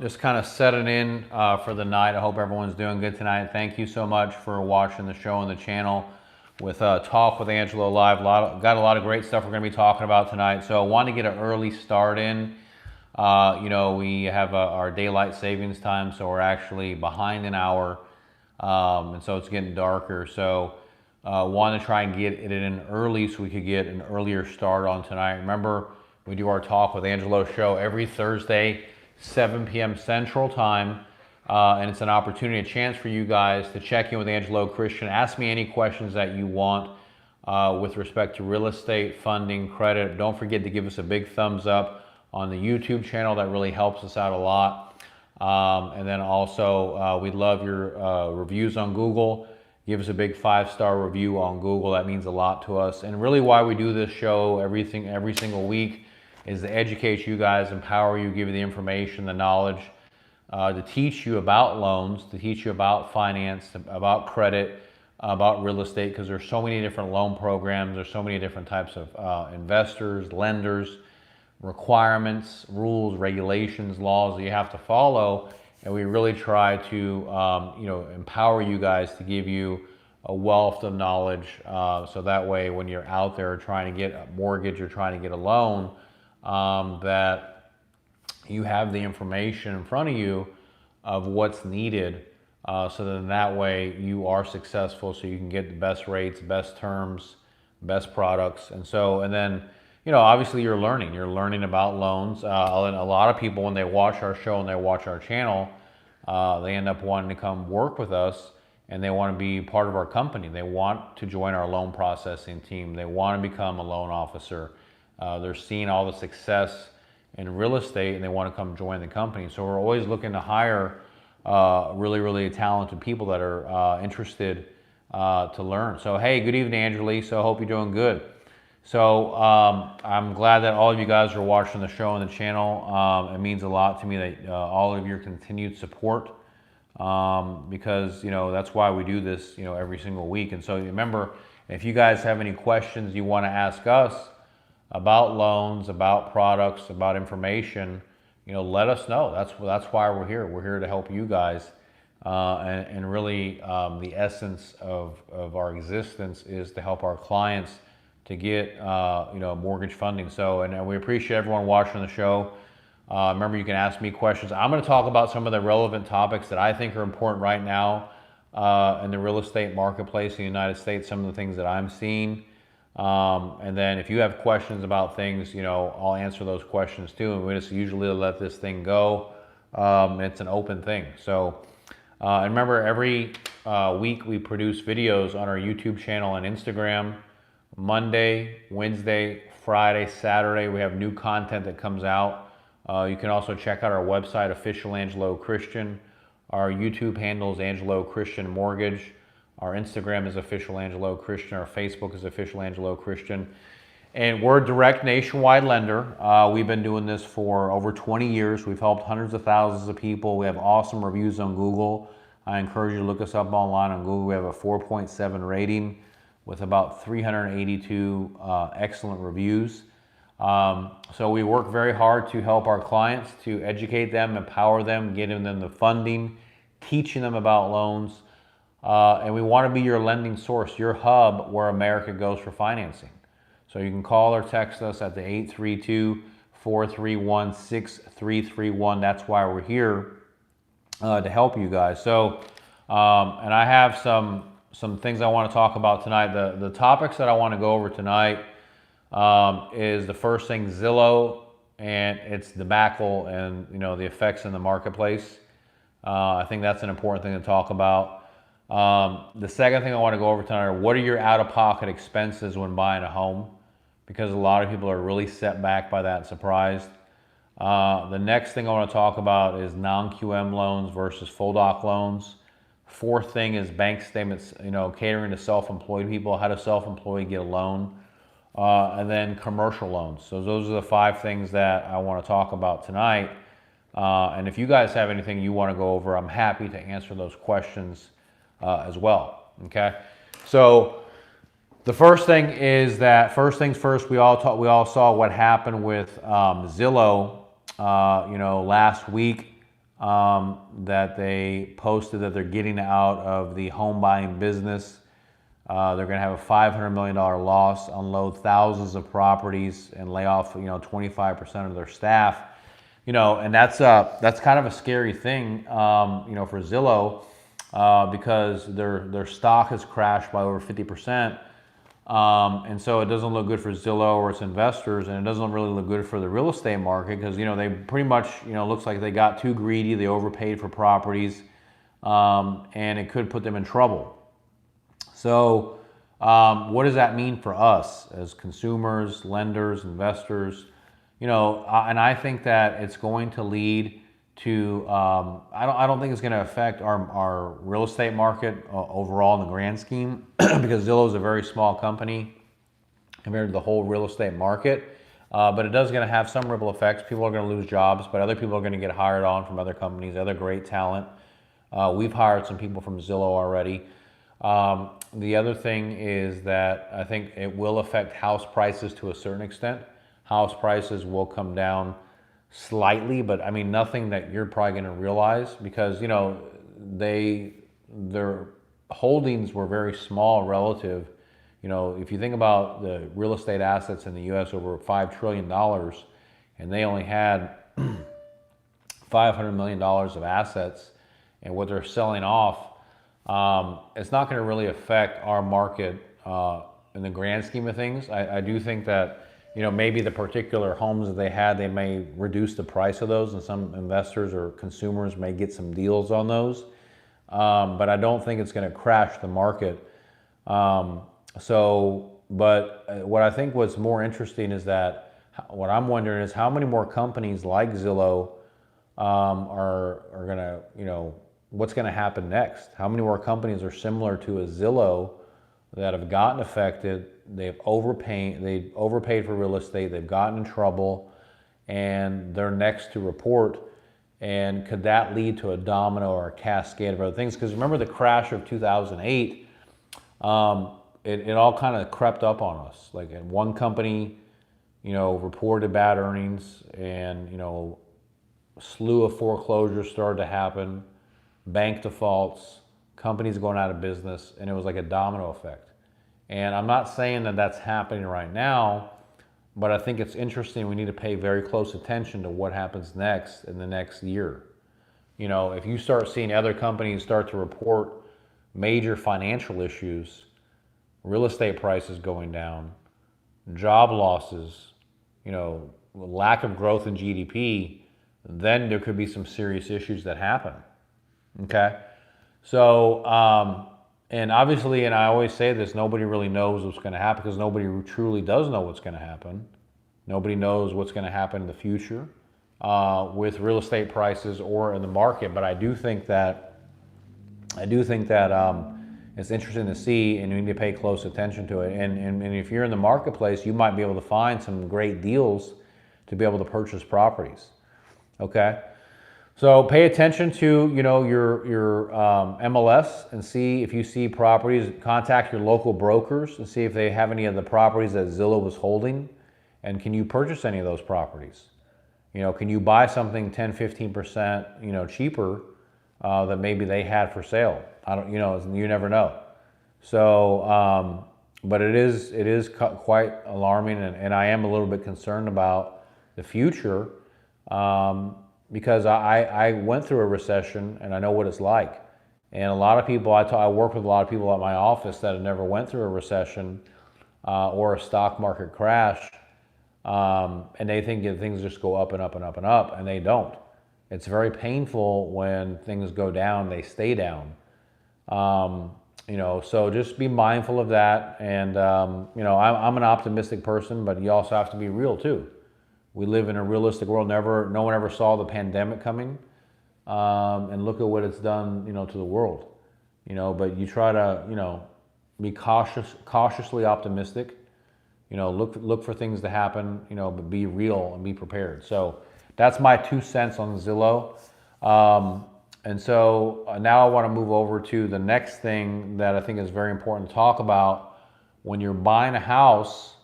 Just kind of setting in for the night. I hope everyone's doing good tonight. Thank you so much for watching the show on the channel with Talk with Angelo Live. Got a lot of great stuff we're going to be talking about tonight. So I want to get an early start in. We have our daylight savings time, so we're actually behind an hour, and so it's getting darker. So want to try and get it in early so we could get an earlier start on tonight. Remember, we do our Talk with Angelo show every Thursday, 7 p.m. Central Time, and it's an opportunity, a chance for you guys to check in with Angelo Christian. Ask me any questions that you want with respect to real estate, funding, credit. Don't forget to give us a big thumbs up on the YouTube channel. That really helps us out a lot. And then also, we'd love your reviews on Google. Give us a big 5-star review on Google. That means a lot to us. And really why we do this show every single week is to educate you guys, empower you, give you the information, the knowledge, to teach you about loans, to teach you about finance, about credit, about real estate, because there's so many different loan programs. There's so many different types of investors, lenders, requirements, rules, regulations, laws that you have to follow, and we really try to empower you guys to give you a wealth of knowledge, so that way when you're out there trying to get a mortgage or trying to get a loan, that you have the information in front of you of what's needed, so then that way you are successful, so you can get the best rates, best terms, best products. And then obviously you're learning about loans. And a lot of people, when they watch our show and they watch our channel, they end up wanting to come work with us, and they want to be part of our company. They want to join our loan processing team. They want to become a loan officer. They're seeing all the success in real estate, and they want to come join the company. So we're always looking to hire really, really talented people that are interested to learn. So hey, good evening, Angela. So I hope you're doing good. So I'm glad that all of you guys are watching the show on the channel. It means a lot to me that all of your continued support, because that's why we do this every single week. And so remember, if you guys have any questions you want to ask us about loans, about products, about information, let us know. That's why we're here. We're here to help you guys, and really the essence of our existence is to help our clients to get mortgage funding. So, and we appreciate everyone watching the show. Remember, you can ask me questions. I'm going to talk about some of the relevant topics that I think are important right now in the real estate marketplace in the United States, some of the things that I'm seeing. And then if you have questions about things, I'll answer those questions too. And we just usually let this thing go. It's an open thing. So, and remember, every week we produce videos on our YouTube channel and Instagram. Monday, Wednesday, Friday, Saturday, we have new content that comes out. You can also check out our website, Official Angelo Christian. Our YouTube handle is Angelo Christian Mortgage. Our Instagram is Official Angelo Christian. Our Facebook is Official Angelo Christian. And we're a direct nationwide lender. We've been doing this for over 20 years. We've helped hundreds of thousands of people. We have awesome reviews on Google. I encourage you to look us up online on Google. We have a 4.7 rating with about 382 excellent reviews. So we work very hard to help our clients, to educate them, empower them, getting them the funding, teaching them about loans. And we want to be your lending source, your hub where America goes for financing. So you can call or text us at the 832-431-6331. That's why we're here, to help you guys. So, and I have some things I want to talk about tonight. The topics that I want to go over tonight is the first thing, Zillow and its debacle and the effects in the marketplace. I think that's an important thing to talk about. The second thing I want to go over tonight are, what are your out-of-pocket expenses when buying a home? Because a lot of people are really set back by that, surprised. The next thing I want to talk about is non-QM loans versus full doc loans. Fourth thing is bank statements, catering to self-employed people. How does self-employed get a loan? And then commercial loans. So those are the 5 things that I want to talk about tonight. And if you guys have anything you want to go over, I'm happy to answer those questions as well. Okay. So the first thing is that, first things first, we all saw what happened with Zillow last week that they posted that they're getting out of the home buying business. They're going to have a $500 million loss, unload thousands of properties, and lay off 25% of their staff. And that's kind of a scary thing, for Zillow, because their stock has crashed by over 50%. And so it doesn't look good for Zillow or its investors, and it doesn't really look good for the real estate market because, they pretty much, looks like they got too greedy. They overpaid for properties, and it could put them in trouble. So what does that mean for us as consumers, lenders, investors? And I think that it's going to lead to, I don't think it's going to affect our real estate market overall in the grand scheme because Zillow is a very small company compared to the whole real estate market. But it does going to have some ripple effects. People are going to lose jobs, but other people are going to get hired on from other companies, other great talent. We've hired some people from Zillow already. The other thing is that I think it will affect house prices to a certain extent. House prices will come down slightly, but I mean nothing that you're probably going to realize because their holdings were very small relative. If you think about the real estate assets in the U.S. over $5 trillion, and they only had $500 million of assets, and what they're selling off, it's not going to really affect our market in the grand scheme of things. I do think that maybe the particular homes that they had, they may reduce the price of those, and some investors or consumers may get some deals on those. But I don't think it's going to crash the market. But what I think what's more interesting is that what I'm wondering is how many more companies like Zillow are going to, what's going to happen next? How many more companies are similar to a Zillow that have gotten affected? They've overpaid for real estate. They've gotten in trouble, and they're next to report. And could that lead to a domino or a cascade of other things? Because remember the crash of 2008, it all kind of crept up on us. Like one company, reported bad earnings, and a slew of foreclosures started to happen, bank defaults, companies going out of business, and it was like a domino effect. And I'm not saying that that's happening right now, but I think it's interesting. We need to pay very close attention to what happens next in the next year. If you start seeing other companies start to report major financial issues, real estate prices going down, job losses, lack of growth in GDP, then there could be some serious issues that happen. Okay? So, and obviously, and I always say this, nobody really knows what's going to happen because nobody truly does know what's going to happen. Nobody knows what's going to happen in the future with real estate prices or in the market. But I do think that it's interesting to see, and you need to pay close attention to it. And if you're in the marketplace, you might be able to find some great deals to be able to purchase properties. Okay. So pay attention to your MLS and see if you see properties. Contact your local brokers and see if they have any of the properties that Zillow was holding, and can you purchase any of those properties? Can you buy something 10-15% cheaper that maybe they had for sale? You never know. So but it is quite alarming, and I am a little bit concerned about the future. Because I went through a recession and I know what it's like. And a lot of people, I work with a lot of people at my office that have never went through a recession or a stock market crash. And they think that things just go up and up and up and up, and they don't. It's very painful when things go down, they stay down. So just be mindful of that. And, I'm an optimistic person, but you also have to be real too. We live in a realistic world. No one ever saw the pandemic coming, and look at what it's done, to the world. But you try to, be cautiously optimistic. Look for things to happen, but be real and be prepared. So that's my 2 cents on Zillow. And so now I want to move over to the next thing that I think is very important to talk about. When you're buying a house,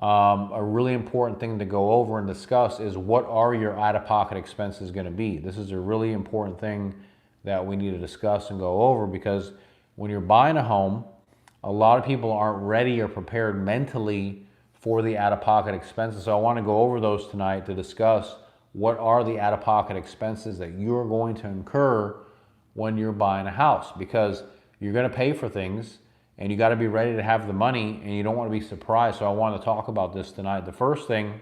a really important thing to go over and discuss is what are your out-of-pocket expenses going to be. This is a really important thing that we need to discuss and go over, because when you're buying a home, a lot of people aren't ready or prepared mentally for the out-of-pocket expenses. So I want to go over those tonight to discuss what are the out-of-pocket expenses that you're going to incur when you're buying a house, because you're going to pay for things and you got to be ready to have the money, and you don't want to be surprised. So I want to talk about this tonight. The first thing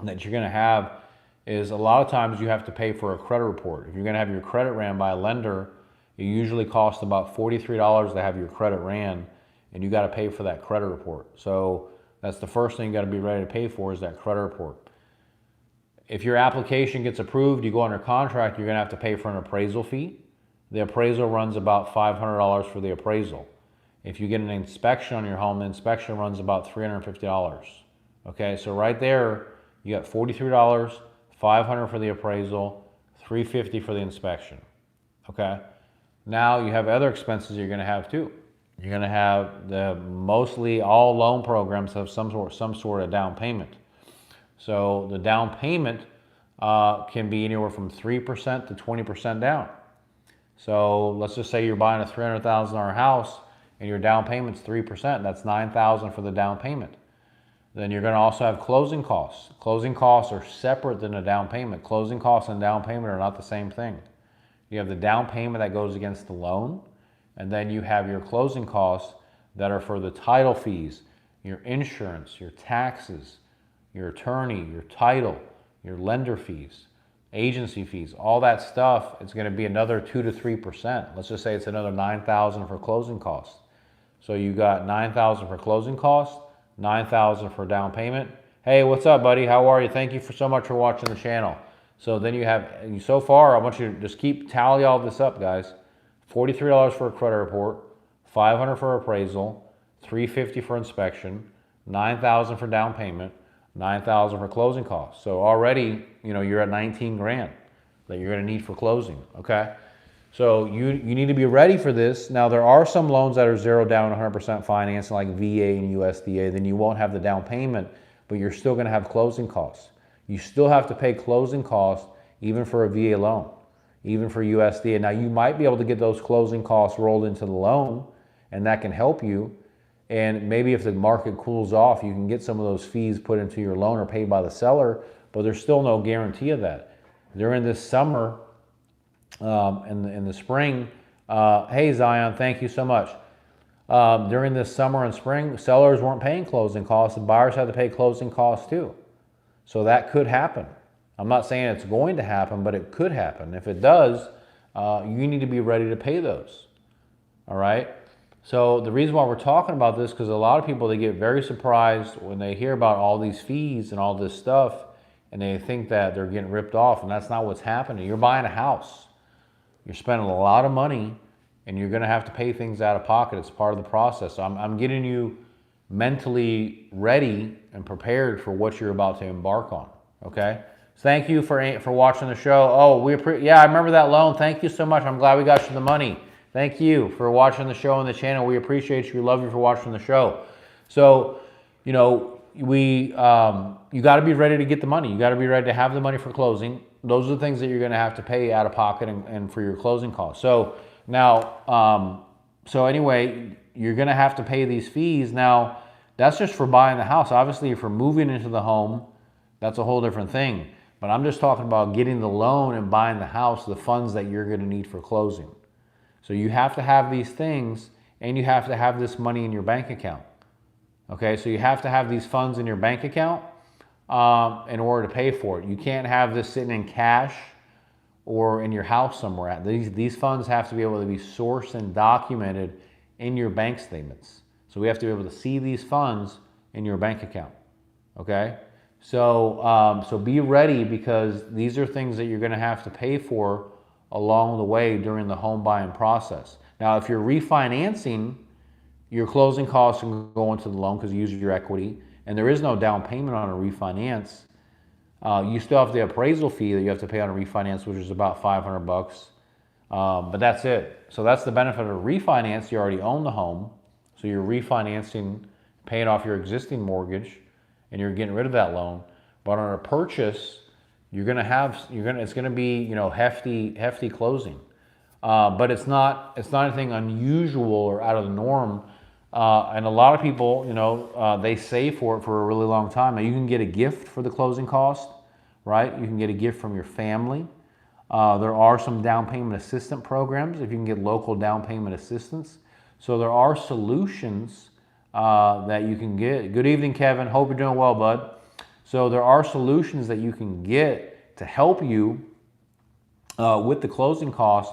that you're going to have is, a lot of times you have to pay for a credit report. If you're going to have your credit ran by a lender, it usually costs about $43 to have your credit ran, and you got to pay for that credit report. So that's the first thing you got to be ready to pay for, is that credit report. If your application gets approved, you go under contract, you're going to have to pay for an appraisal fee. The appraisal runs about $500 for the appraisal. If you get an inspection on your home, the inspection runs about $350. Okay, so right there, you got $43, $500 for the appraisal, $350 for the inspection. Okay, now you have other expenses you're going to have too. You're going to have mostly all loan programs have some sort of down payment. So the down payment can be anywhere from 3% to 20% down. So let's just say you're buying a $300,000 house and your down payment's 3%. That's $9,000 for the down payment. Then you're going to also have closing costs. Closing costs are separate than a down payment. Closing costs and down payment are not the same thing. You have the down payment that goes against the loan, and then you have your closing costs that are for the title fees, your insurance, your taxes, your attorney, your title, your lender fees, agency fees, all that stuff. It's going to be another 2 to 3%. Let's just say it's another $9,000 for closing costs. So you got $9,000 for closing costs, $9,000 for down payment. Hey, what's up, buddy? How are you? Thank you so much for watching the channel. So then you have, so far, I want you to just keep tally all this up, guys. $43 for a credit report, $500 for appraisal, $350 for inspection, $9,000 for down payment, $9,000 for closing costs. So already, you're at 19 grand that you're going to need for closing. Okay. So you need to be ready for this. Now, there are some loans that are 0 down, 100% financing, like VA and USDA. Then you won't have the down payment, but you're still going to have closing costs. You still have to pay closing costs even for a VA loan, even for USDA. Now, you might be able to get those closing costs rolled into the loan, and that can help you. And maybe if the market cools off, you can get some of those fees put into your loan or paid by the seller, but there's still no guarantee of that. During this summer, in the spring, hey Zion, thank you so much. During this summer and spring, sellers weren't paying closing costs, and buyers had to pay closing costs too. So that could happen. I'm not saying it's going to happen, but it could happen. If it does, you need to be ready to pay those. All right. So the reason why we're talking about this, because a lot of people, they get very surprised when they hear about all these fees and all this stuff, and they think that they're getting ripped off, and that's not what's happening. You're buying a house. You're spending a lot of money, and you're going to have to pay things out of pocket. It's part of the process. So I'm getting you mentally ready and prepared for what you're about to embark on. Okay. Thank you for watching the show. Oh, yeah, I remember that loan. Thank you so much. I'm glad we got you the money. Thank you for watching the show and the channel. We appreciate you. We love you for watching the show. So, you got to be ready to get the money. You got to be ready to have the money for closing. Those are the things that you're going to have to pay out of pocket and for your closing costs. So now, anyway, you're going to have to pay these fees. Now, that's just for buying the house. Obviously, if you're moving into the home, that's a whole different thing. But I'm just talking about getting the loan and buying the house, the funds that you're going to need for closing. So you have to have these things, and you have to have this money in your bank account. Okay, so you have to have these funds in your bank account in order to pay for it. You can't have this sitting in cash or in your house somewhere. These funds have to be able to be sourced and documented in your bank statements. So we have to be able to see these funds in your bank account. Okay, so be ready, because these are things that you're going to have to pay for along the way during the home buying process. Now, if you're refinancing, your closing costs can go into the loan because you use your equity, and there is no down payment on a refinance. You still have the appraisal fee that you have to pay on a refinance, which is about $500. But that's it. So that's the benefit of a refinance. You already own the home, so you're refinancing, paying off your existing mortgage. and you're getting rid of that loan. But on a purchase, it's going to be, you know, hefty closing. But it's not anything unusual or out of the norm. And a lot of people, you know, they save for it for a really long time. Now, you can get a gift for the closing cost, right? You can get a gift from your family. There are some down payment assistance programs if you can get local down payment assistance. So there are solutions that you can get. Good evening, Kevin. Hope you're doing well, bud. So there are solutions that you can get to help you with the closing cost.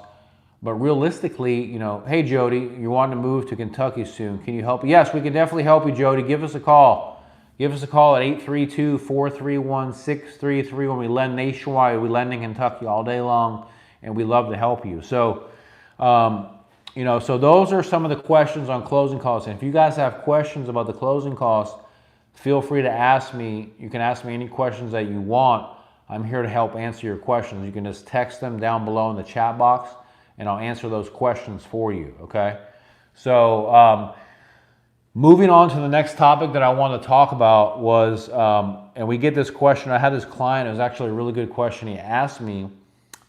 But realistically, you know, hey, Jody, you want to move to Kentucky soon. Can you help? Yes, we can definitely help you, Jody. Give us a call. Give us a call at 832-431-6331. We lend nationwide. We lend in Kentucky all day long, and we love to help you. So, you know, so those are some of the questions on closing costs. And if you guys have questions about the closing costs, feel free to ask me. You can ask me any questions that you want. I'm here to help answer your questions. You can just text them down below in the chat box, and I'll answer those questions for you, okay? So moving on to the next topic that I want to talk about was, and we get this question, I had this client, it was actually a really good question he asked me,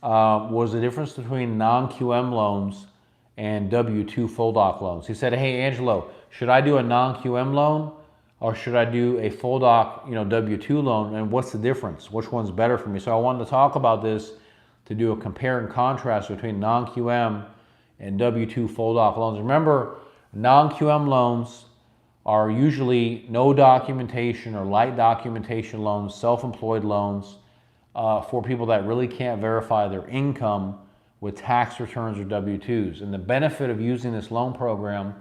was the difference between non-QM loans and W-2 full doc loans. He said, hey, Angelo, should I do a non-QM loan or should I do a full doc, you know, W-2 loan, and what's the difference? Which one's better for me? So I wanted to talk about this to do a compare and contrast between non-QM and W-2 full doc loans. Remember, non-QM loans are usually no documentation or light documentation loans, self-employed loans for people that really can't verify their income with tax returns or W-2s. And the benefit of using this loan program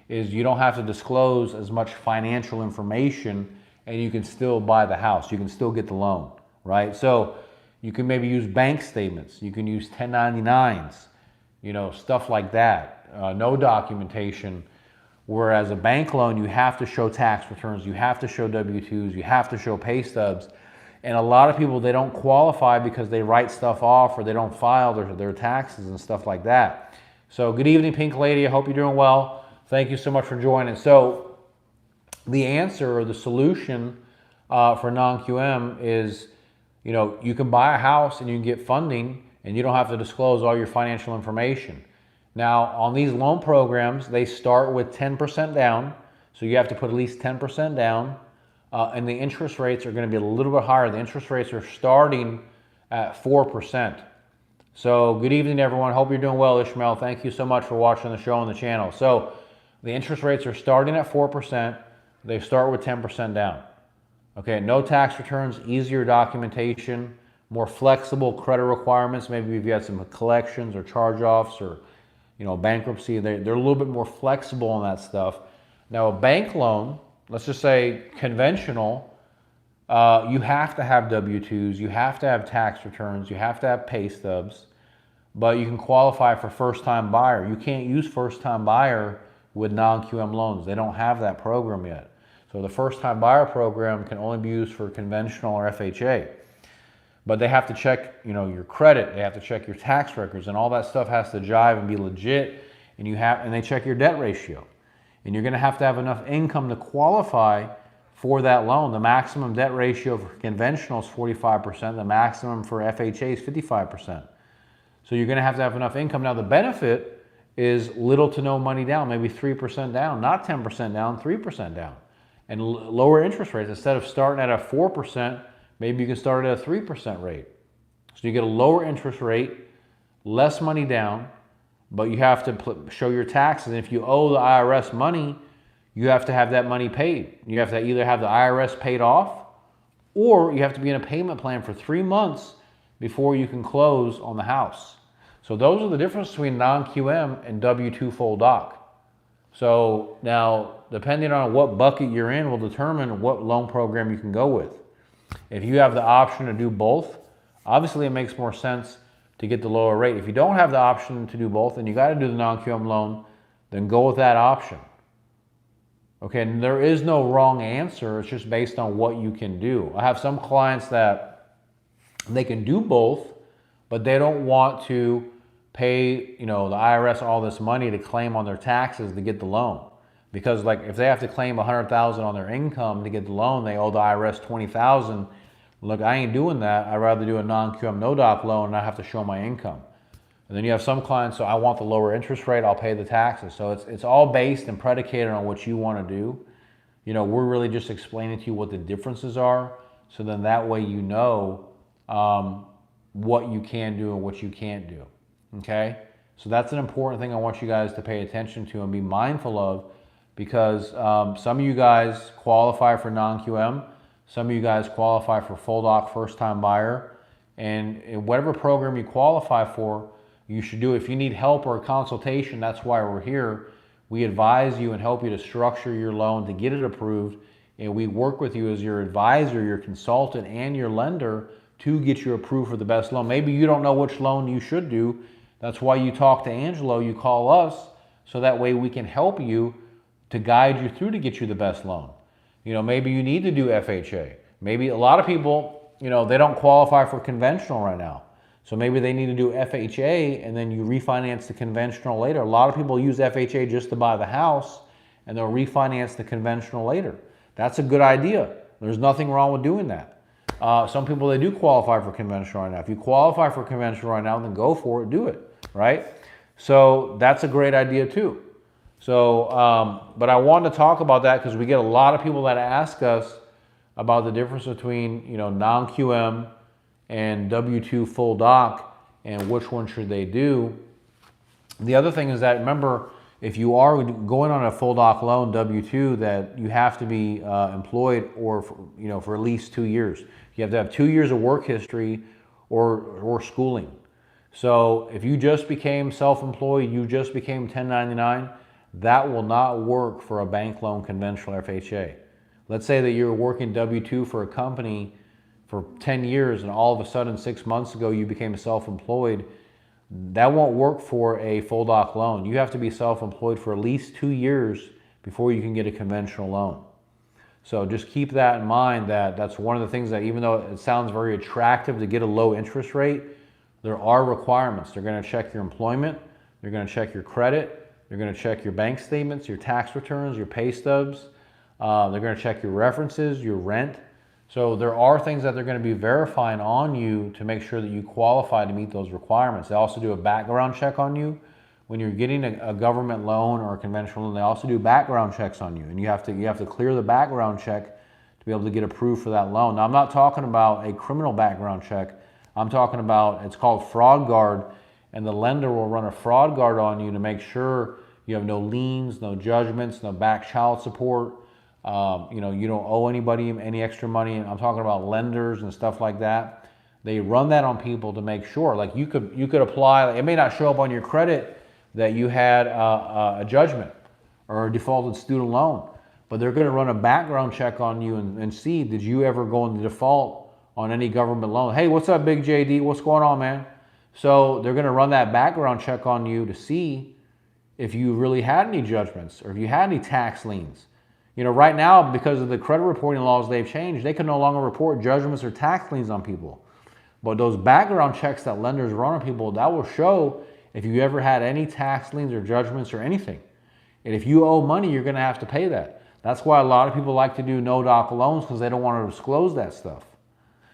is you don't have to disclose as much financial information and you can still buy the house. You can still get the loan, right? So you can maybe use bank statements. You can use 1099s, you know, stuff like that. No documentation. Whereas a bank loan, you have to show tax returns. You have to show W-2s. You have to show pay stubs. And a lot of people, they don't qualify because they write stuff off or they don't file their taxes and stuff like that. So good evening, Pink Lady. I hope you're doing well. Thank you so much for joining. So the answer or the solution for non-QM is, you know, you can buy a house and you can get funding and you don't have to disclose all your financial information. Now, on these loan programs, they start with 10% down. So you have to put at least 10% down. And the interest rates are going to be a little bit higher. The interest rates are starting at 4%. So good evening, everyone. Hope you're doing well, Ishmael. Thank you so much for watching the show on the channel. So the interest rates are starting at 4%. They start with 10% down. Okay, no tax returns, easier documentation, more flexible credit requirements. Maybe if you had some collections or charge-offs or, you know, bankruptcy, they're a little bit more flexible on that stuff. Now, a bank loan, let's just say conventional, you have to have W-2s, you have to have tax returns, you have to have pay stubs, but you can qualify for first-time buyer. You can't use first-time buyer with non-QM loans. They don't have that program yet. So the first-time buyer program can only be used for conventional or FHA. But they have to check, you know, your credit, they have to check your tax records, and all that stuff has to jive and be legit, and they check your debt ratio. And you're gonna have to have enough income to qualify for that loan. The maximum debt ratio for conventional is 45%, the maximum for FHA is 55%. So you're gonna have to have enough income. Now the benefit is little to no money down, maybe 3% down, not 10% down, 3% down. And lower interest rates. Instead of starting at a 4%, maybe you can start at a 3% rate. So you get a lower interest rate, less money down, but you have to show your taxes. And if you owe the IRS money, you have to have that money paid. You have to either have the IRS paid off, or you have to be in a payment plan for 3 months before you can close on the house. So those are the difference between non-QM and W-2 full doc. So now, depending on what bucket you're in will determine what loan program you can go with. If you have the option to do both, obviously it makes more sense to get the lower rate. If you don't have the option to do both and you got to do the non-QM loan, then go with that option. Okay, and there is no wrong answer. It's just based on what you can do. I have some clients that they can do both, but they don't want to pay, you know, the IRS all this money to claim on their taxes to get the loan Because like if they have to claim $100,000 on their income to get the loan, they owe the IRS $20,000. Look, I ain't doing that. I'd rather do a non-QM no-doc loan and not have to show my income. And then you have some clients, so I want the lower interest rate, I'll pay the taxes. So it's all based and predicated on what you want to do. You know, we're really just explaining to you what the differences are. So then that way you know what you can do and what you can't do. Okay? So that's an important thing I want you guys to pay attention to and be mindful of, because some of you guys qualify for non-QM. Some of you guys qualify for full doc first-time buyer. And in whatever program you qualify for, you should do. If you need help or a consultation, that's why we're here. We advise you and help you to structure your loan to get it approved. And we work with you as your advisor, your consultant, and your lender to get you approved for the best loan. Maybe you don't know which loan you should do. That's why you talk to Angelo, you call us, so that way we can help you to guide you through to get you the best loan. You know, maybe you need to do FHA. Maybe a lot of people, you know, they don't qualify for conventional right now. So maybe they need to do FHA and then you refinance the conventional later. A lot of people use FHA just to buy the house and they'll refinance the conventional later. That's a good idea. There's nothing wrong with doing that. Some people, they do qualify for conventional right now. If you qualify for conventional right now, then go for it, do it, right? So that's a great idea too. So, but I wanted to talk about that because we get a lot of people that ask us about the difference between, you know, non-QM and W-2 full doc and which one should they do. The other thing is that, remember, if you are going on a full doc loan, W-2, that you have to be employed or for at least 2 years. You have to have 2 years of work history or schooling. So if you just became self-employed, you just became 1099, that will not work for a bank loan, conventional FHA. Let's say that you're working W-2 for a company for 10 years and all of a sudden 6 months ago you became self-employed. That won't work for a full doc loan. You have to be self-employed for at least 2 years before you can get a conventional loan. So just keep that in mind, that that's one of the things that, even though it sounds very attractive to get a low interest rate, there are requirements. They're going to check your employment, they're going to check your credit, they're going to check your bank statements, your tax returns, your pay stubs, they're going to check your references, your rent. So there are things that they're going to be verifying on you to make sure that you qualify to meet those requirements. They also do a background check on you. When you're getting a government loan or a conventional loan, they also do background checks on you. And you have to clear the background check to be able to get approved for that loan. Now, I'm not talking about a criminal background check. I'm talking about, it's called fraud guard, and the lender will run a fraud guard on you to make sure you have no liens, no judgments, no back child support. You know, you don't owe anybody any extra money. I'm talking about lenders and stuff like that. They run that on people to make sure, like you could apply, it may not show up on your credit that you had a judgment or a defaulted student loan, but they're going to run a background check on you and see, did you ever go into default on any government loan? Hey, what's up, Big JD? What's going on, man? So they're going to run that background check on you to see if you really had any judgments or if you had any tax liens. You know, right now, because of the credit reporting laws they've changed, they can no longer report judgments or tax liens on people. But those background checks that lenders run on people, that will show if you ever had any tax liens or judgments or anything. And if you owe money, you're going to have to pay that. That's why a lot of people like to do no-doc loans, because they don't want to disclose that stuff.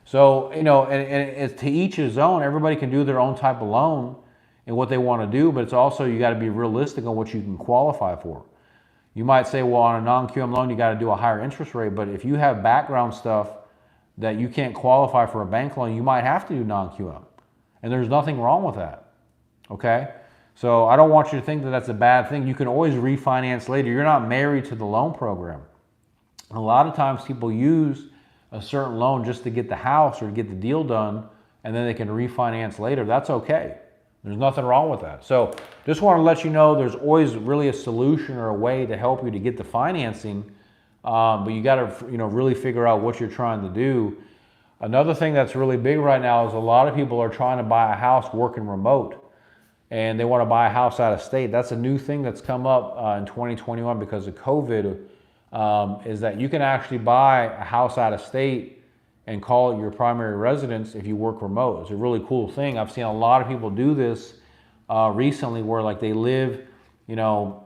So, you know, and it's to each his own. Everybody can do their own type of loan and what they want to do, but it's also, you got to be realistic on what you can qualify for. You might say, well, on a non-QM loan, you got to do a higher interest rate, but if you have background stuff that you can't qualify for a bank loan, you might have to do non-QM. And there's nothing wrong with that, okay? So I don't want you to think that that's a bad thing. You can always refinance later. You're not married to the loan program. A lot of times people use a certain loan just to get the house or to get the deal done, and then they can refinance later. That's okay. There's nothing wrong with that. So just want to let you know there's always really a solution or a way to help you to get the financing, but you got to, you know, really figure out what you're trying to do. Another thing that's really big right now is a lot of people are trying to buy a house working remote, and they want to buy a house out of state. That's a new thing that's come up in 2021 because of COVID, is that you can actually buy a house out of state and call it your primary residence if you work remote. It's a really cool thing. I've seen a lot of people do this recently, where like they live, you know,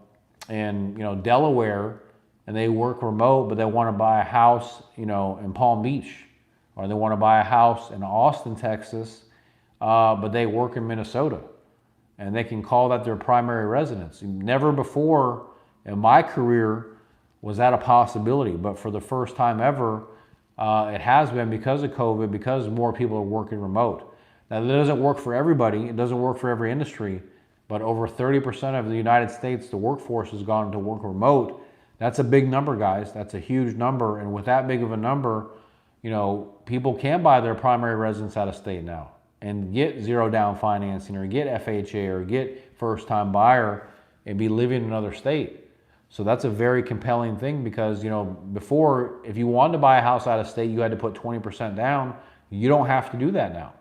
in Delaware, and they work remote, but they want to buy a house in Palm Beach, or they want to buy a house in Austin, Texas, but they work in Minnesota, and they can call that their primary residence. Never before in my career was that a possibility, but for the first time ever, it has been because of COVID, because more people are working remote. Now, that doesn't work for everybody. It doesn't work for every industry, but over 30% of the United States, the workforce has gone to work remote. That's a big number, guys. That's a huge number. And with that big of a number, people can buy their primary residence out of state now and get zero down financing or get FHA or get first time buyer and be living in another state. So that's a very compelling thing because, before, if you wanted to buy a house out of state, you had to put 20% down. You don't have to do that now.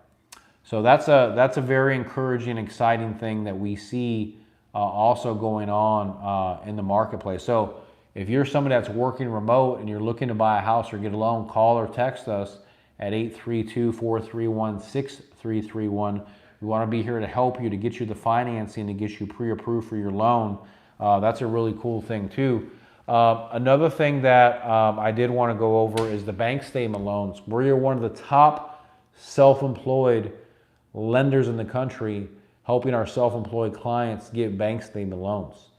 So that's a very encouraging, exciting thing that we see also going on in the marketplace. So if you're somebody that's working remote and you're looking to buy a house or get a loan, call or text us at 832-431-6331. We want to be here to help you, to get you the financing, to get you pre-approved for your loan. That's a really cool thing too. Another thing that I did want to go over is the bank statement loans. We're one of the top self-employed lenders in the country, helping our self-employed clients get bank statement loans.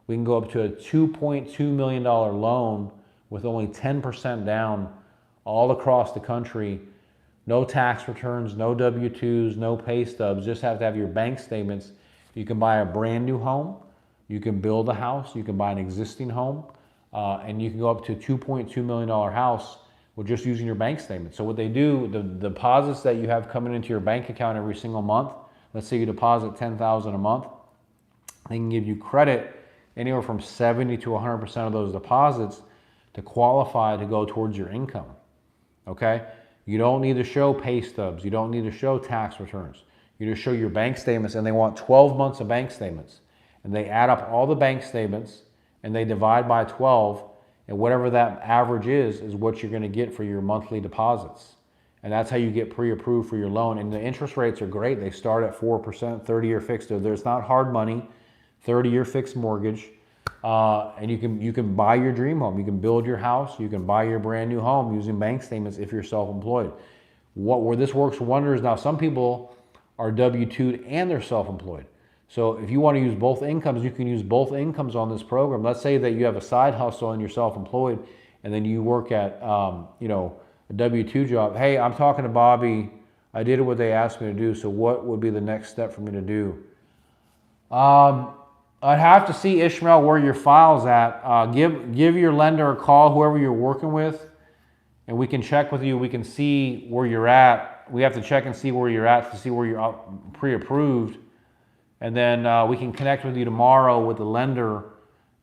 We can go up to a $2.2 million loan with only 10% down all across the country. No tax returns, no W-2s, no pay stubs, just have to have your bank statements. You can buy a brand new home, you can build a house, you can buy an existing home, and you can go up to a $2.2 million house with just using your bank statement. So what they do, the deposits that you have coming into your bank account every single month, let's say you deposit $10,000 a month, they can give you credit anywhere from 70 to 100% of those deposits to qualify to go towards your income, okay? You don't need to show pay stubs. You don't need to show tax returns. You just show your bank statements, and they want 12 months of bank statements. And they add up all the bank statements, and they divide by 12, and whatever that average is what you're going to get for your monthly deposits. And that's how you get pre-approved for your loan. And the interest rates are great. They start at 4%, 30-year fixed. There's not hard money, 30-year fixed mortgage. And you can buy your dream home. You can build your house. You can buy your brand new home using bank statements if you're self-employed. Where this works wonders, now some people are W-2'd and they're self-employed. So if you want to use both incomes, you can use both incomes on this program. Let's say that you have a side hustle and you're self-employed, and then you work at a W-2 job. Hey, I'm talking to Bobby. I did what they asked me to do. So what would be the next step for me to do? I'd have to see, Ishmael, where your file's at. Give your lender a call, whoever you're working with, and we can check with you. We can see where you're at. We have to check and see where you're at to see where you're pre-approved. And then we can connect with you tomorrow with the lender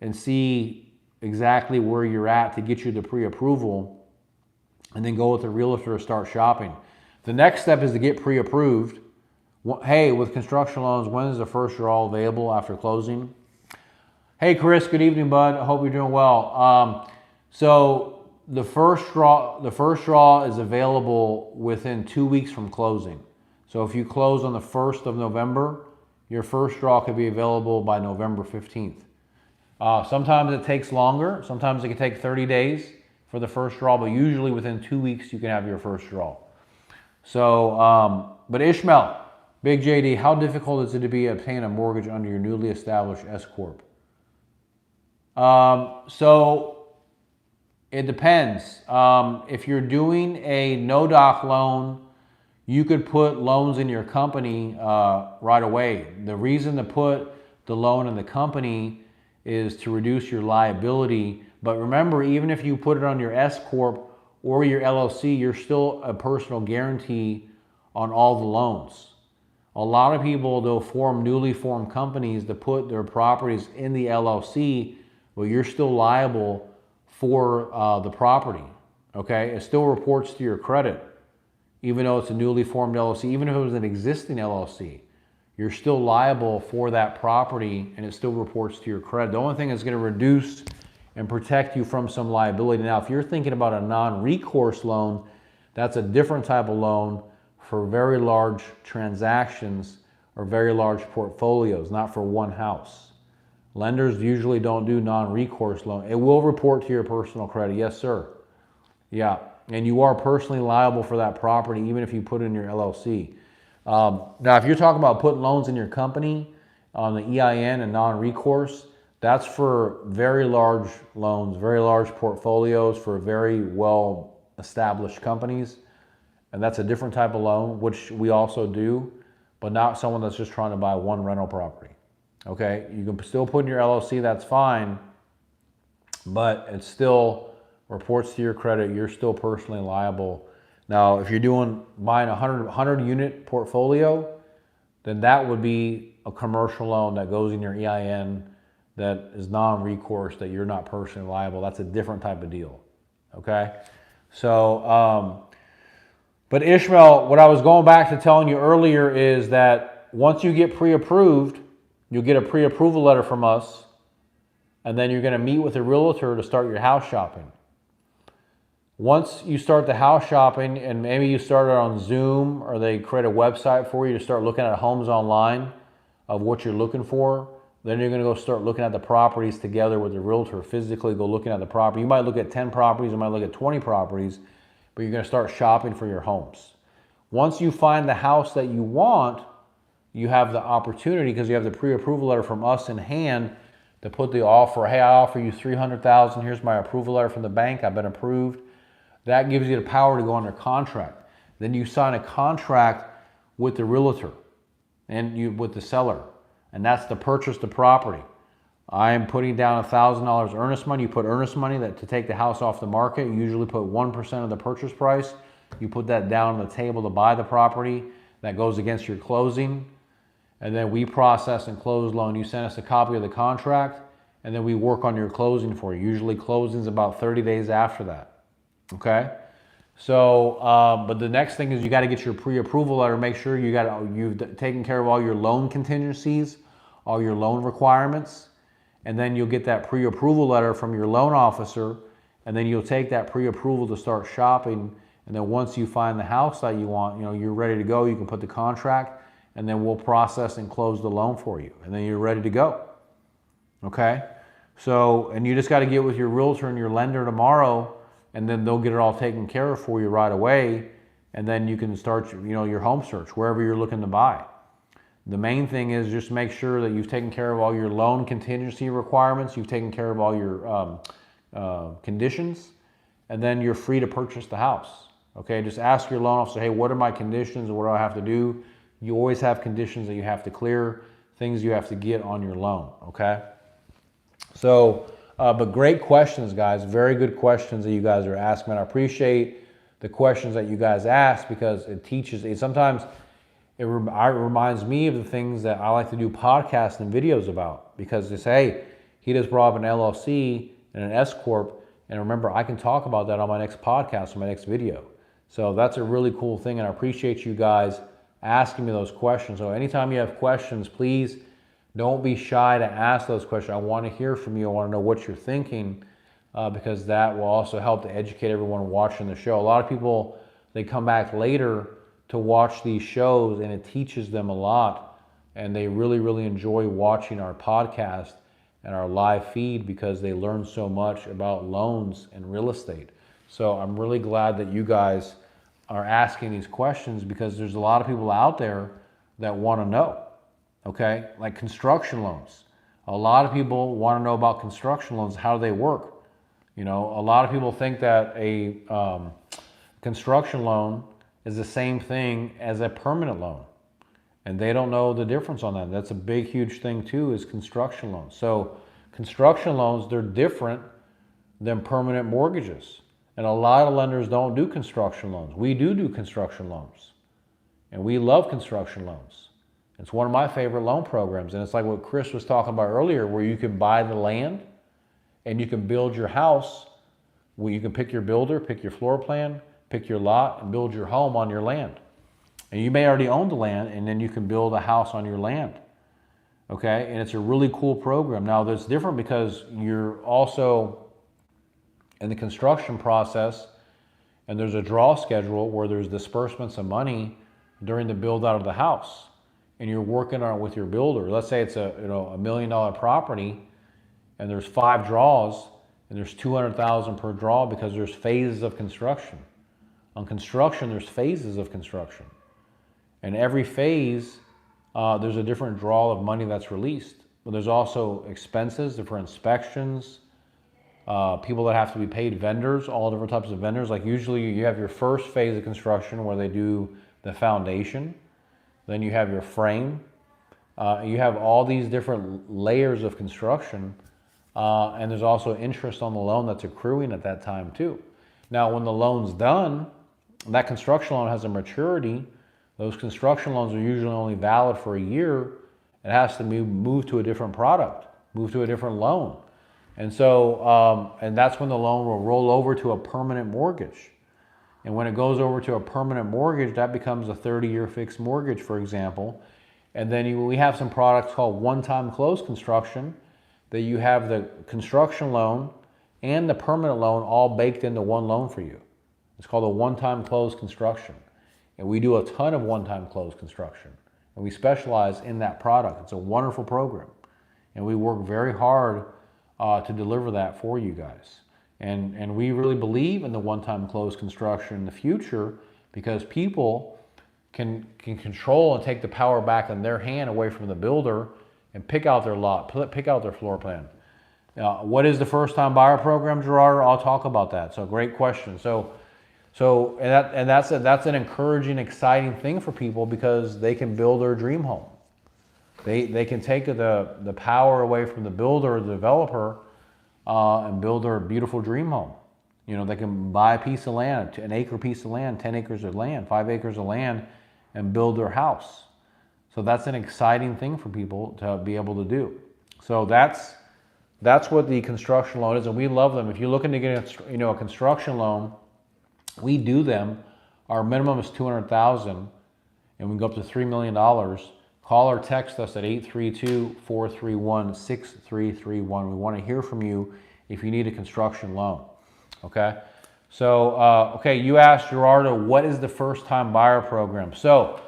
and see exactly where you're at to get you the pre-approval, and then go with the realtor to start shopping. The next step is to get pre-approved. Hey, with construction loans, when is the first draw available after closing? Hey, Chris, good evening, bud. I hope you're doing well. So the first draw is available within 2 weeks from closing. So if you close on the 1st of November, your first draw could be available by November 15th. Sometimes it takes longer. Sometimes it can take 30 days for the first draw, but usually within 2 weeks you can have your first draw. So, but Ishmael, Big JD, how difficult is it to obtain a mortgage under your newly established S-Corp? So it depends. If you're doing a no-doc loan, you could put loans in your company right away. The reason to put the loan in the company is to reduce your liability. But remember, even if you put it on your S-Corp or your LLC, you're still a personal guarantee on all the loans. A lot of people, they'll form newly formed companies to put their properties in the LLC, but you're still liable for the property, okay? It still reports to your credit, even though it's a newly formed LLC. Even if it was an existing LLC, you're still liable for that property, and it still reports to your credit. The only thing that's going to reduce and protect you from some liability. Now, if you're thinking about a non-recourse loan, that's a different type of loan for very large transactions or very large portfolios, not for one house. Lenders usually don't do non-recourse loan. It will report to your personal credit. Yes, sir. Yeah. And you are personally liable for that property, even if you put it in your LLC. Now, if you're talking about putting loans in your company on the EIN and non-recourse, that's for very large loans, very large portfolios for very well-established companies. And that's a different type of loan, which we also do, but not someone that's just trying to buy one rental property. Okay, you can still put in your LLC, that's fine, but it still reports to your credit. You're still personally liable. Now, if you're buying a 100 unit portfolio, then that would be a commercial loan that goes in your EIN that is non-recourse, that you're not personally liable. That's a different type of deal. Okay, so but Ishmael, what I was going back to telling you earlier is that once you get pre-approved, you'll get a pre-approval letter from us, and then you're going to meet with a realtor to start your house shopping. Once you start the house shopping, and maybe you start it on Zoom, or they create a website for you to start looking at homes online of what you're looking for, then you're going to go start looking at the properties together with the realtor, physically go looking at the property. You might look at 10 properties, you might look at 20 properties, but you're going to start shopping for your homes. Once you find the house that you want, you have the opportunity, because you have the pre-approval letter from us in hand, to put the offer. Hey, I offer you $300,000. Here's my approval letter from the bank. I've been approved. That gives you the power to go under contract. Then you sign a contract with the realtor and with the seller, and that's to purchase the property. I am putting down $1,000 earnest money. You put earnest money to take the house off the market. You usually put 1% of the purchase price. You put that down on the table to buy the property. That goes against your closing. And then we process and close loan. You send us a copy of the contract, and then we work on your closing for you. Usually closing is about 30 days after that. Okay? So, but the next thing is you got to get your pre-approval letter. Make sure you've taken care of all your loan contingencies, all your loan requirements, and then you'll get that pre-approval letter from your loan officer, and then you'll take that pre-approval to start shopping. And then once you find the house that you want, you're ready to go. You can put the contract, and then we'll process and close the loan for you, and then you're ready to go. Okay? So, and you just got to get with your realtor and your lender tomorrow, and then they'll get it all taken care of for you right away, and then you can start your home search wherever you're looking to buy. The main thing is just make sure that you've taken care of all your loan contingency requirements, you've taken care of all your conditions, and then you're free to purchase the house. Okay, just ask your loan officer, hey, what are my conditions, what do I have to do? You always have conditions that you have to clear, things you have to get on your loan, okay? So, but great questions, guys. Very good questions that you guys are asking. And I appreciate the questions that you guys ask, because it teaches, sometimes it reminds me of the things that I like to do podcasts and videos about, because they say, hey, he just brought up an LLC and an S-Corp, and remember, I can talk about that on my next podcast or my next video. So that's a really cool thing, and I appreciate you guys asking me those questions. So anytime you have questions, please don't be shy to ask those questions. I want to hear from you. I want to know what you're thinking, because that will also help to educate everyone watching the show. A lot of people, they come back later to watch these shows, and it teaches them a lot, and they really, really enjoy watching our podcast and our live feed, because they learn so much about loans and real estate. So I'm really glad that you guys are asking these questions, because there's a lot of people out there that want to know, okay? Like construction loans. A lot of people want to know about construction loans, how they work. A lot of people think that a construction loan is the same thing as a permanent loan, and they don't know the difference on that. That's a big, huge thing too, is construction loans. So construction loans, they're different than permanent mortgages. And a lot of lenders don't do construction loans. We do construction loans. And we love construction loans. It's one of my favorite loan programs. And it's like what Chris was talking about earlier, where you can buy the land and you can build your house. Where you can pick your builder, pick your floor plan, pick your lot, and build your home on your land. And you may already own the land, and then you can build a house on your land. Okay? And it's a really cool program. Now, that's different because you're also in the construction process, and there's a draw schedule where there's disbursements of money during the build out of the house. and you're working on it with your builder. Let's say it's a $1 million property, and there's 5 draws, and there's $200,000 per draw because there's phases of construction. On construction, there's phases of construction, and every phase there's a different draw of money that's released. But there's also expenses for inspections, people that have to be paid, vendors, all different types of vendors. Like usually you have your first phase of construction where they do the foundation, then you have your frame, you have all these different layers of construction, and there's also interest on the loan that's accruing at that time too. Now when the loan's done, that construction loan has a maturity. Those construction loans are usually only valid for a year. It has to move to a different product, move to a different loan. And so, and that's when the loan will roll over to a permanent mortgage. And when it goes over to a permanent mortgage, that becomes a 30-year fixed mortgage, for example. And then we have some products called one-time close construction, that you have the construction loan and the permanent loan all baked into one loan for you. It's called a one-time close construction. And we do a ton of one-time close construction. And we specialize in that product. It's a wonderful program. And we work very hard to deliver that for you guys. And we really believe in the one-time close construction in the future because people can control and take the power back in their hand away from the builder and pick out their lot, pick out their floor plan. What is the first-time buyer program, Gerard? I'll talk about that. So great question. And that's an encouraging, exciting thing for people because they can build their dream home. They can take the power away from the builder or the developer and build their beautiful dream home. They can buy a piece of land, an acre piece of land, 10 acres of land, 5 acres of land, and build their house. So that's an exciting thing for people to be able to do. So that's what the construction loan is, and we love them. If you're looking to get a construction loan, we do them. Our minimum is $200,000, and we go up to $3 million. Call or text us at 832-431-6331. We want to hear from you if you need a construction loan. Okay. So, okay, you asked Gerardo, what is the first-time buyer program? So,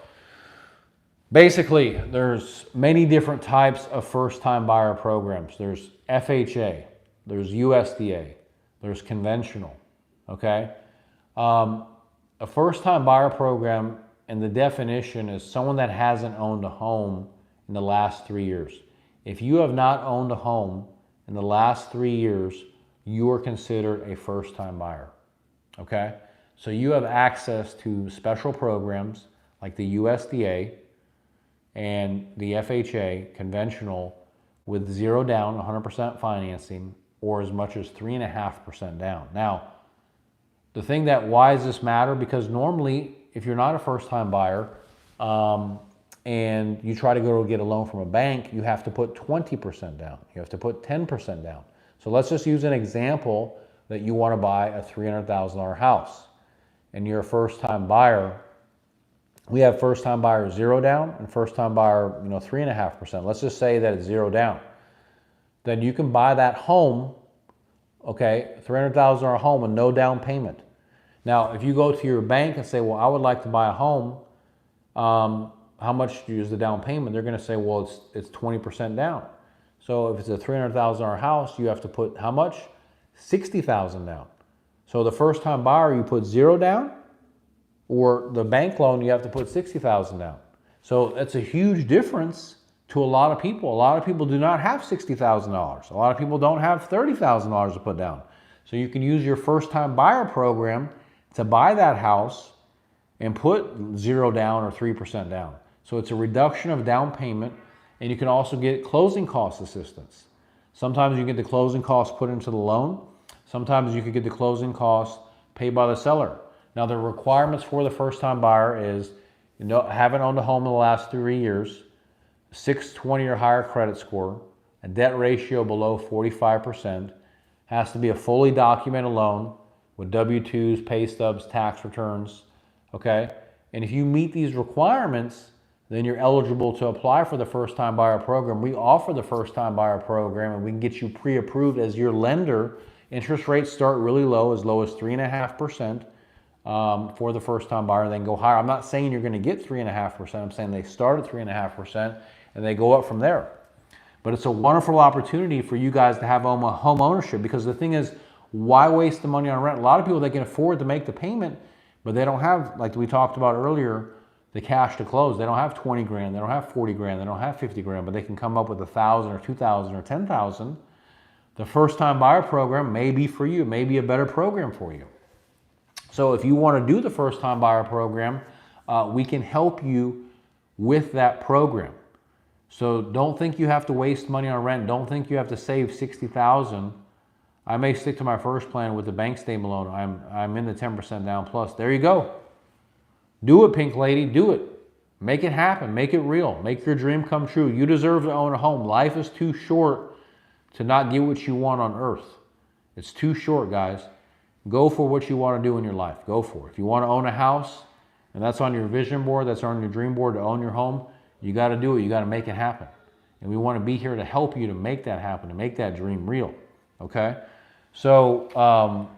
basically, there's many different types of first-time buyer programs. There's FHA, there's USDA, there's conventional. Okay. A first-time buyer program, and the definition is someone that hasn't owned a home in the last 3 years. If you have not owned a home in the last 3 years, you are considered a first-time buyer. Okay? So you have access to special programs like the USDA and the FHA conventional with 0 down, 100% financing, or as much as 3.5% down. Now, the thing why does this matter? Because normally, if you're not a first-time buyer and you try to go get a loan from a bank, you have to put 20% down. You have to put 10% down. So let's just use an example that you want to buy a $300,000 house and you're a first-time buyer. We have first-time buyer 0 down and first-time buyer 3.5%. Let's just say that it's 0 down. Then you can buy that home, okay, $300,000 home with no down payment. Now, if you go to your bank and say, well, I would like to buy a home, how much is the down payment? They're going to say, well, it's 20% down. So if it's a $300,000 house, you have to put how much? $60,000 down. So the first-time buyer, you put 0 down, or the bank loan, you have to put $60,000 down. So that's a huge difference to a lot of people. A lot of people do not have $60,000. A lot of people don't have $30,000 to put down. So you can use your first-time buyer program to buy that house and put 0 down or 3% down. So it's a reduction of down payment, and you can also get closing cost assistance. Sometimes you get the closing costs put into the loan. Sometimes you could get the closing costs paid by the seller. Now the requirements for the first-time buyer is haven't owned a home in the last 3 years, 620 or higher credit score, a debt ratio below 45%, has to be a fully documented loan with W-2s, pay stubs, tax returns, okay? And if you meet these requirements, then you're eligible to apply for the first-time buyer program. We offer the first-time buyer program, and we can get you pre-approved as your lender. Interest rates start really low as 3.5%. for the first-time buyer. They can go higher. I'm not saying you're going to get 3.5%. I'm saying they start at 3.5% and they go up from there. But it's a wonderful opportunity for you guys to have home ownership, because the thing is, why waste the money on rent? A lot of people, they can afford to make the payment, but they don't have, like we talked about earlier, the cash to close. They don't have 20 grand, they don't have 40 grand, they don't have 50 grand, but they can come up with 1,000 or 2,000 or 10,000. The first-time buyer program may be for you, may be a better program for you. So if you want to do the first-time buyer program, we can help you with that program. So don't think you have to waste money on rent. Don't think you have to save $60,000. I may stick to my first plan with the bank statement loan. I'm in the 10% down plus. There you go. Do it, Pink Lady. Do it. Make it happen. Make it real. Make your dream come true. You deserve to own a home. Life is too short to not get what you want on earth. It's too short, guys. Go for what you want to do in your life. Go for it. If you want to own a house, and that's on your vision board, that's on your dream board to own your home, you got to do it. You got to make it happen. And we want to be here to help you to make that happen, to make that dream real. Okay? So,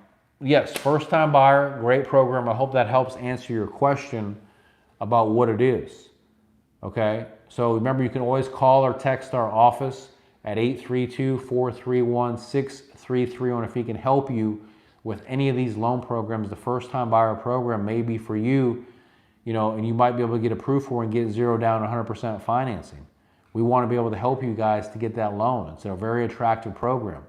yes, first-time buyer, great program. I hope that helps answer your question about what it is. Okay? So remember, you can always call or text our office at 832-431-6331 if we can help you with any of these loan programs. The first-time buyer program may be for you, you know, and you might be able to get approved for and get 0 down 100% financing. We want to be able to help you guys to get that loan. It's a very attractive program.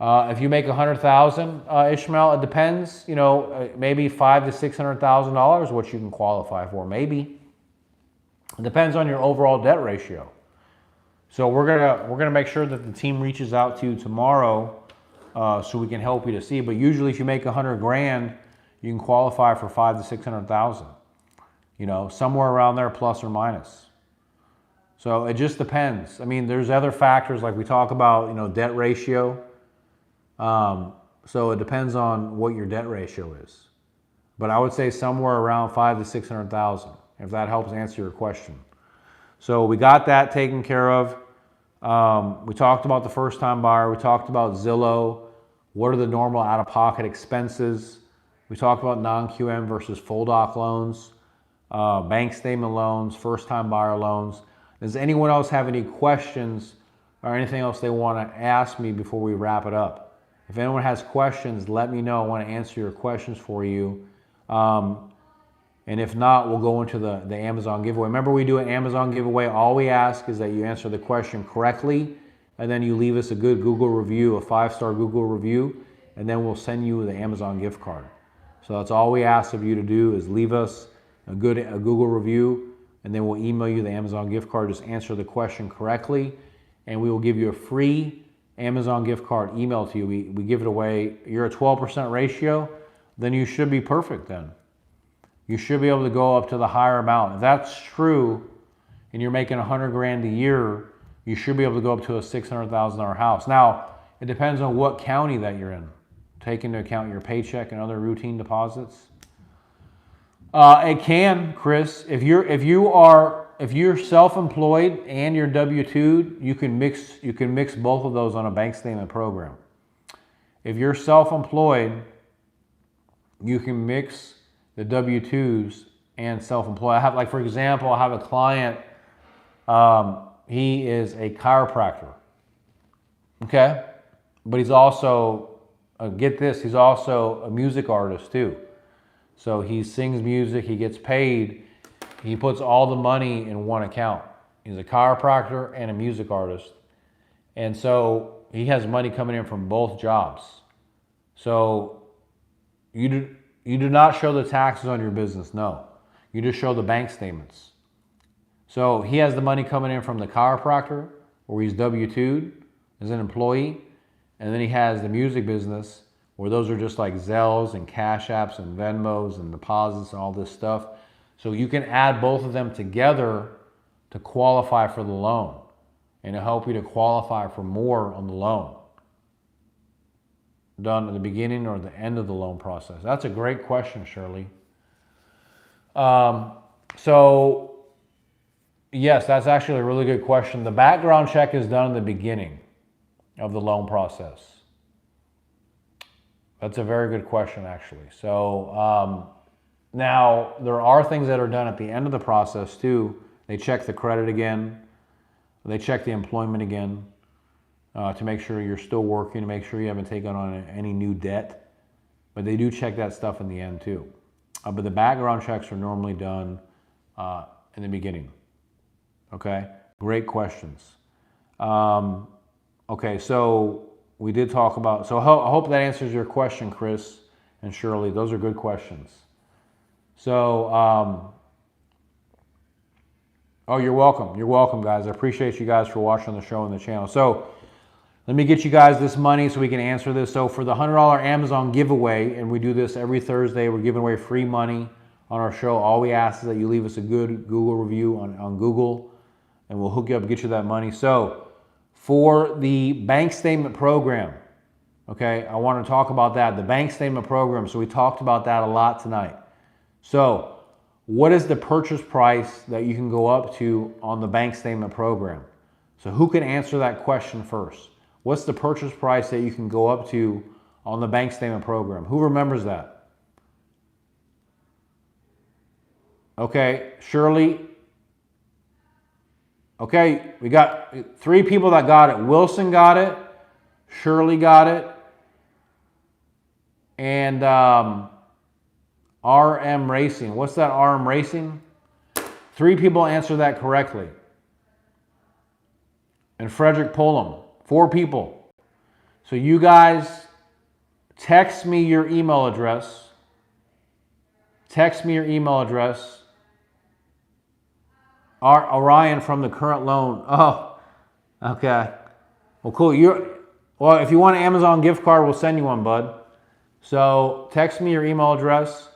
If you make $100,000, Ishmael, it depends. You know, maybe $500,000 to $600,000, what you can qualify for. Maybe it depends on your overall debt ratio. So we're gonna make sure that the team reaches out to you tomorrow, so we can help you to see. But usually, if you make 100 grand, you can qualify for $500,000 to $600,000. You know, somewhere around there, plus or minus. So it just depends. I mean, there's other factors like we talk about, you know, debt ratio. So it depends on what your debt ratio is. But I would say somewhere around $500,000 to $600,000, if that helps answer your question. So we got that taken care of. We talked about the first-time buyer. We talked about Zillow. What are the normal out-of-pocket expenses? We talked about non-QM versus full doc loans, bank statement loans, first-time buyer loans. Does anyone else have any questions or anything else they want to ask me before we wrap it up? If anyone has questions, let me know. I want to answer your questions for you. And if not, we'll go into the Amazon giveaway. Remember, we do an Amazon giveaway. All we ask is that you answer the question correctly, and then you leave us a good Google review, a 5-star Google review, and then we'll send you the Amazon gift card. So that's all we ask of you to do, is leave us a Google review, and then we'll email you the Amazon gift card. Just answer the question correctly, and we will give you a free Amazon gift card emailed to you. We give it away. You're a 12% ratio, then you should be perfect then. You should be able to go up to the higher amount. If that's true, and you're making 100 grand a year, you should be able to go up to a $600,000 house. Now, it depends on what county that you're in. Take into account your paycheck and other routine deposits. It can, Chris. If you're self-employed and you're W-2'd, you can mix both of those on a bank statement program. If you're self-employed, you can mix the W-2s and self-employed. For example, I have a client. He is a chiropractor. Okay, but he's also get this. He's also a music artist too. So he sings music. He gets paid. He puts all the money in one account. He's a chiropractor and a music artist. And so he has money coming in from both jobs. So you do not show the taxes on your business, no. You just show the bank statements. So he has the money coming in from the chiropractor, where he's W-2'd as an employee. And then he has the music business, where those are just like Zells and Cash Apps and Venmos and deposits and all this stuff. So you can add both of them together to qualify for the loan and to help you to qualify for more on the loan, done at the beginning or the end of the loan process. That's a great question, Shirley. So yes, that's actually a really good question. The background check is done in the beginning of the loan process. That's a very good question, actually. So now there are things that are done at the end of the process too. They check the credit again. They check the employment again to make sure you're still working, to make sure you haven't taken on any new debt. But they do check that stuff in the end too. But the background checks are normally done in the beginning. Okay, great questions. Okay, so we did talk about, so I hope that answers your question, Chris and Shirley. Those are good questions. So, oh, you're welcome. You're welcome, guys. I appreciate you guys for watching the show and the channel. So let me get you guys this money so we can answer this. So for the $100 Amazon giveaway, and we do this every Thursday, we're giving away free money on our show. All we ask is that you leave us a good Google review on Google, and we'll hook you up and get you that money. So for the bank statement program, okay, I want to talk about that, the bank statement program. So we talked about that a lot tonight. So what is the purchase price that you can go up to on the bank statement program? So who can answer that question first? What's the purchase price that you can go up to on the bank statement program? Who remembers that? Okay, Shirley. Okay, we got 3 people that got it. Wilson got it. Shirley got it. And RM Racing. What's that, RM Racing? 3 people answered that correctly. And Frederick Pullum. 4 people. So you guys text me your email address. Text me your email address. Orion from the current loan. Oh, okay. Well, cool. Well, if you want an Amazon gift card, we'll send you one, bud. So text me your email address,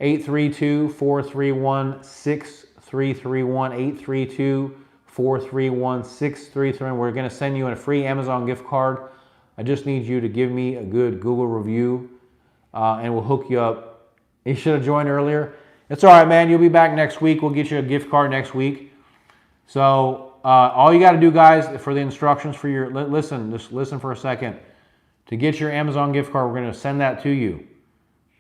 832-431-6331, 832-431-6331. We're going to send you a free Amazon gift card. I just need you to give me a good Google review, and we'll hook you up. You should have joined earlier. It's all right, man. You'll be back next week. We'll get you a gift card next week. So all you got to do, guys, for the instructions for your, just listen for a second. To get your Amazon gift card, we're going to send that to you.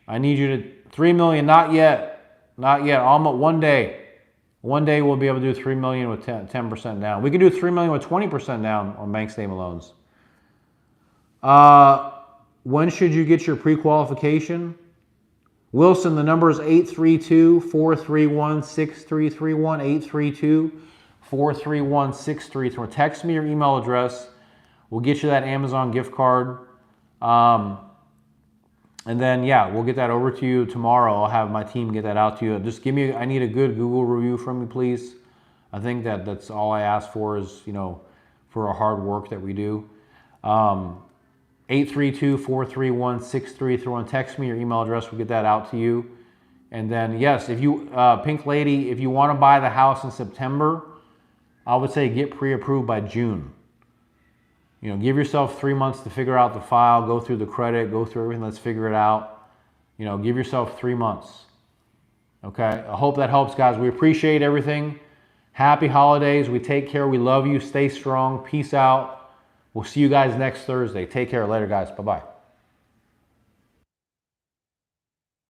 I need you to, 3 million, not yet. Not yet. Almost one day. One day we'll be able to do 3 million with 10% down. We can do 3 million with 20% down on bank statement loans. When should you get your pre-qualification? Wilson, the number is 832-431-6331, 832-431-6331. Text me your email address. We'll get you that Amazon gift card. And then, yeah, we'll get that over to you tomorrow. I'll have my team get that out to you. Just give me, I need a good Google review from you, please. I think that's all I ask for is, for our hard work that we do. 832-431-6331. Text me your email address. We'll get that out to you. And then, yes, if you, Pink Lady, if you want to buy the house in September, I would say get pre-approved by June. Give yourself 3 months to figure out the file, go through the credit, go through everything. Let's figure it out. Give yourself 3 months. Okay. I hope that helps, guys. We appreciate everything. Happy holidays. We take care. We love you. Stay strong. Peace out. We'll see you guys next Thursday. Take care. Later, guys. Bye-bye.